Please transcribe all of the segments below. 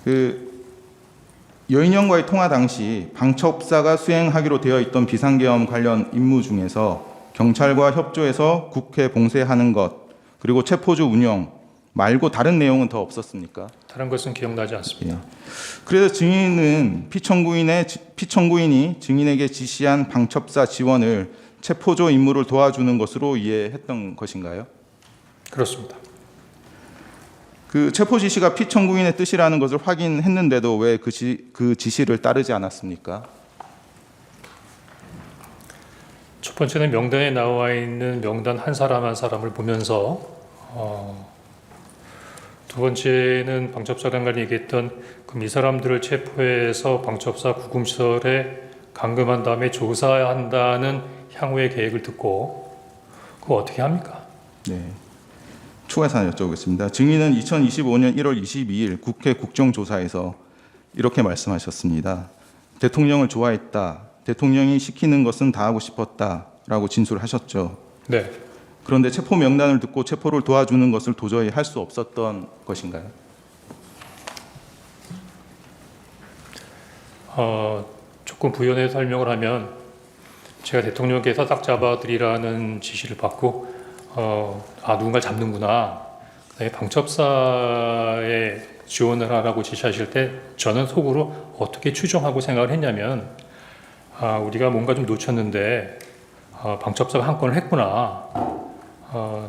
그 여인형과의 통화 당시 방첩사가 수행하기로 되어 있던 비상계엄 관련 임무 중에서 경찰과 협조해서 국회 봉쇄하는 것 그리고 체포조 운영 말고 다른 내용은 더 없었습니까? 다른 것은 기억나지 않습니다. 예. 그래서 증인은 피청구인이 증인에게 지시한 방첩사 지원을 체포조 임무를 도와주는 것으로 이해했던 것인가요? 그렇습니다. 그 체포 지시가 피청구인의 뜻이라는 것을 확인했는데도 왜 그 지시를 따르지 않았습니까? 첫 번째는 명단에 나와 있는 명단 한 사람 한 사람을 보면서 두 번째는 방첩사관관이 얘기했던 그럼 이 사람들을 체포해서 방첩사 구금시설에 감금한 다음에 조사한다는 향후의 계획을 듣고 그거 어떻게 합니까? 네. 추가해서 하나 여쭤보겠습니다. 증인은 2025년 1월 22일 국회 국정조사에서 이렇게 말씀하셨습니다. 대통령을 좋아했다. 대통령이 시키는 것은 다 하고 싶었다라고 진술하셨죠. 네. 그런데 체포 명단을 듣고 체포를 도와주는 것을 도저히 할 수 없었던 것인가요? 조금 부연해서 설명을 하면 제가 대통령께서 딱 잡아들이라는 지시를 받고 누군가 잡는구나. 그다음에 방첩사에 지원을 하라고 지시하실 때 저는 속으로 어떻게 추정하고 생각을 했냐면 우리가 뭔가 좀 놓쳤는데 방첩사가 한 건을 했구나.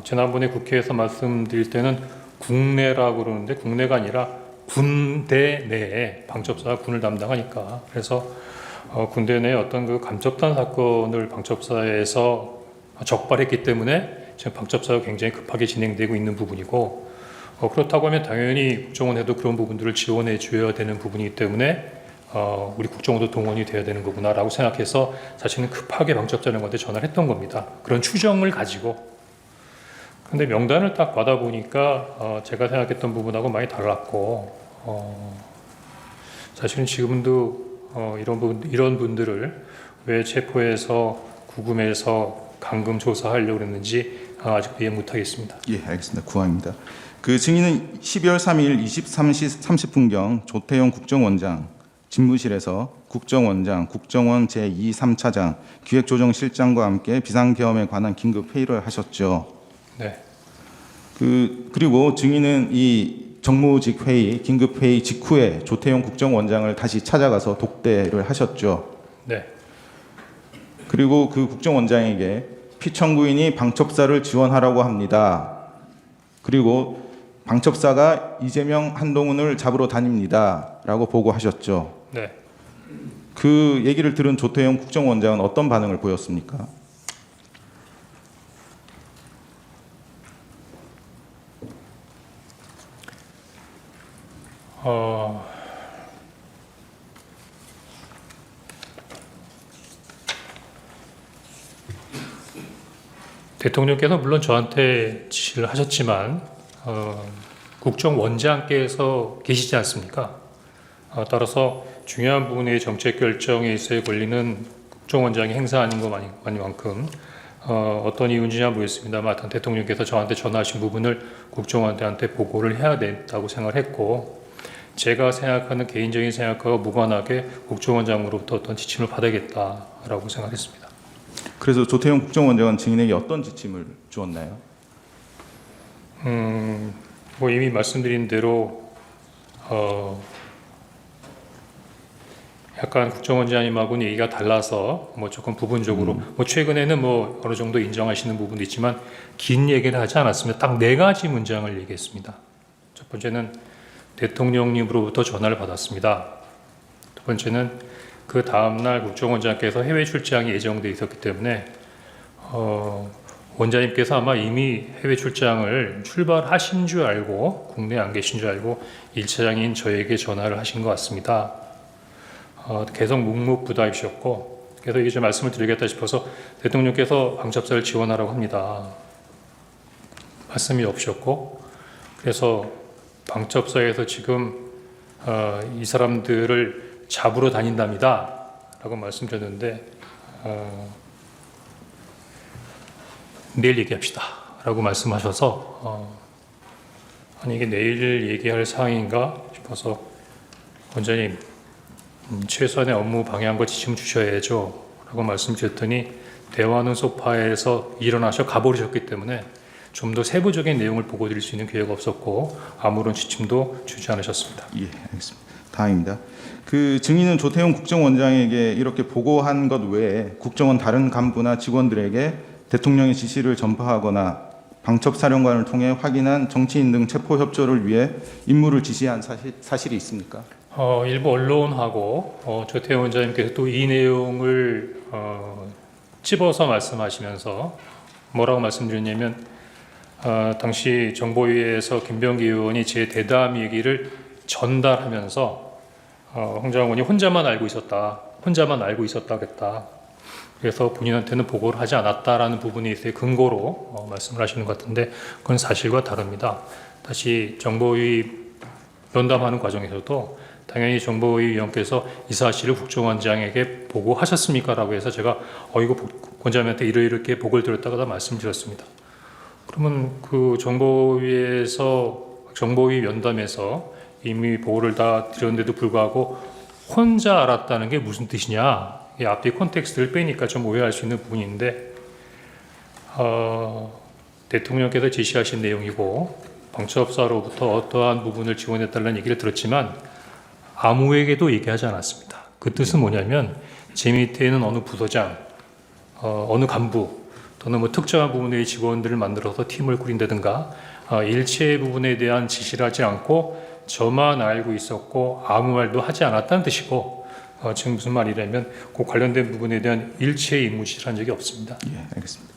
지난번에 국회에서 말씀드릴 때는 국내라고 그러는데 국내가 아니라 군대 내에 방첩사가 군을 담당하니까 그래서 군대 내에 어떤 그 간첩단 사건을 방첩사에서 적발했기 때문에 지금 방첩사가 굉장히 급하게 진행되고 있는 부분이고 그렇다고 하면 당연히 국정원에도 그런 부분들을 지원해 줘야 되는 부분이기 때문에 우리 국정원도 동원이 돼야 되는 거구나라고 생각해서 사실은 급하게 방첩사령관한테 전화를 했던 겁니다. 그런 추정을 가지고. 근데 명단을 딱 받아보니까 제가 생각했던 부분하고 많이 달랐고 사실은 지금도 이런 분들을 왜 체포해서 구금해서 감금 조사하려고 했는지 아직 이해 못하겠습니다. 예, 알겠습니다. 구항입니다. 그 증인은 12월 3일 23시 30분경 조태용 국정원장 집무실에서 국정원장, 국정원 제2, 3차장, 기획조정실장과 함께 비상계엄에 관한 긴급 회의를 하셨죠. 네. 그리고 증인은 이 정무직 회의, 긴급 회의 직후에 조태용 국정원장을 다시 찾아가서 독대를 하셨죠. 네. 그리고 그 국정원장에게 피청구인이 방첩사를 지원하라고 합니다. 그리고 방첩사가 이재명, 한동훈을 잡으러 다닙니다라고 보고하셨죠. 네. 그 얘기를 들은 조태용 국정원장은 어떤 반응을 보였습니까? 대통령께서 물론 저한테 지시를 하셨지만 국정원장께서 계시지 않습니까? 따라서 중요한 부분의 정책 결정에 있어야 권리는 국정원장이 행사하는 것만큼 어떤 이유인지는 모르겠습니다만 하여튼 대통령께서 저한테 전화하신 부분을 국정원한테 보고를 해야 된다고 생각을 했고 제가 생각하는 개인적인 생각과 무관하게 국정원장으로부터 어떤 지침을 받아야겠다라고 생각했습니다. 그래서 조태용 국정원장은 증인에게 어떤 지침을 주었나요? 이미 말씀드린 대로 약간 국정원장님하고는 얘기가 달라서 조금 부분적으로 최근에는 어느 정도 인정하시는 부분도 있지만 긴 얘기를 하지 않았습니다. 딱 4가지 문장을 얘기했습니다. 첫 번째는 대통령님으로부터 전화를 받았습니다. 두 번째는 그 다음날 국정원장께서 해외 출장이 예정되어 있었기 때문에 원장님께서 아마 이미 해외 출장을 출발하신 줄 알고 국내에 안 계신 줄 알고 1차장인 저에게 전화를 하신 것 같습니다. 계속 묵묵부답이셨고 그래서 이제 말씀을 드리겠다 싶어서 대통령께서 방첩사를 지원하라고 합니다. 말씀이 없으셨고 그래서 방첩사에서 지금 이 사람들을 잡으러 다닌답니다 라고 말씀드렸는데 내일 얘기합시다 라고 말씀하셔서 아니 이게 내일 얘기할 사항인가 싶어서 원장님, 최소한의 업무 방향과 지침 주셔야죠 라고 말씀드렸더니 대화하는 소파에서 일어나셔 가버리셨기 때문에 좀 더 세부적인 내용을 보고 드릴 수 있는 기회가 없었고 아무런 지침도 주지 않으셨습니다. 예, 알겠습니다. 다음입니다. 그 증인은 조태용 국정원장에게 이렇게 보고한 것 외에 국정원 다른 간부나 직원들에게 대통령의 지시를 전파하거나 방첩사령관을 통해 확인한 정치인 등 체포 협조를 위해 임무를 지시한 사실이 있습니까? 일부 언론하고 조태용 원장님께서 또 이 내용을 찝어서 말씀하시면서 뭐라고 말씀드렸냐면 당시 정보위에서 김병기 의원이 제 대담 얘기를 전달하면서 홍 장관이 혼자만 알고 있었다겠다. 그래서 본인한테는 보고를 하지 않았다라는 부분에 있어서 근거로 말씀을 하시는 것 같은데 그건 사실과 다릅니다. 다시 정보위 면담하는 과정에서도 당연히 정보위 위원께서 이 사실을 국정원장에게 보고하셨습니까? 라고 해서 제가 이거 원장님한테 이렇게 보고를 드렸다가 말씀드렸습니다. 그러면 그 정보위 면담에서 이미 보고를 다 드렸는데도 불구하고 혼자 알았다는 게 무슨 뜻이냐? 이 앞뒤 콘텍스트를 빼니까 좀 오해할 수 있는 부분인데 대통령께서 지시하신 내용이고 방첩사로부터 어떠한 부분을 지원해달라는 얘기를 들었지만 아무에게도 얘기하지 않았습니다. 그 뜻은 뭐냐면 제 밑에 있는 어느 부서장, 어느 간부 또는 뭐 특정한 부분의 직원들을 만들어서 팀을 꾸린다든가 일체 부분에 대한 지시를 하지 않고 저만 알고 있었고 아무 말도 하지 않았다는 뜻이고 지금 무슨 말이냐면 그 관련된 부분에 대한 일체의 임무 지시를 한 적이 없습니다. 예, 알겠습니다.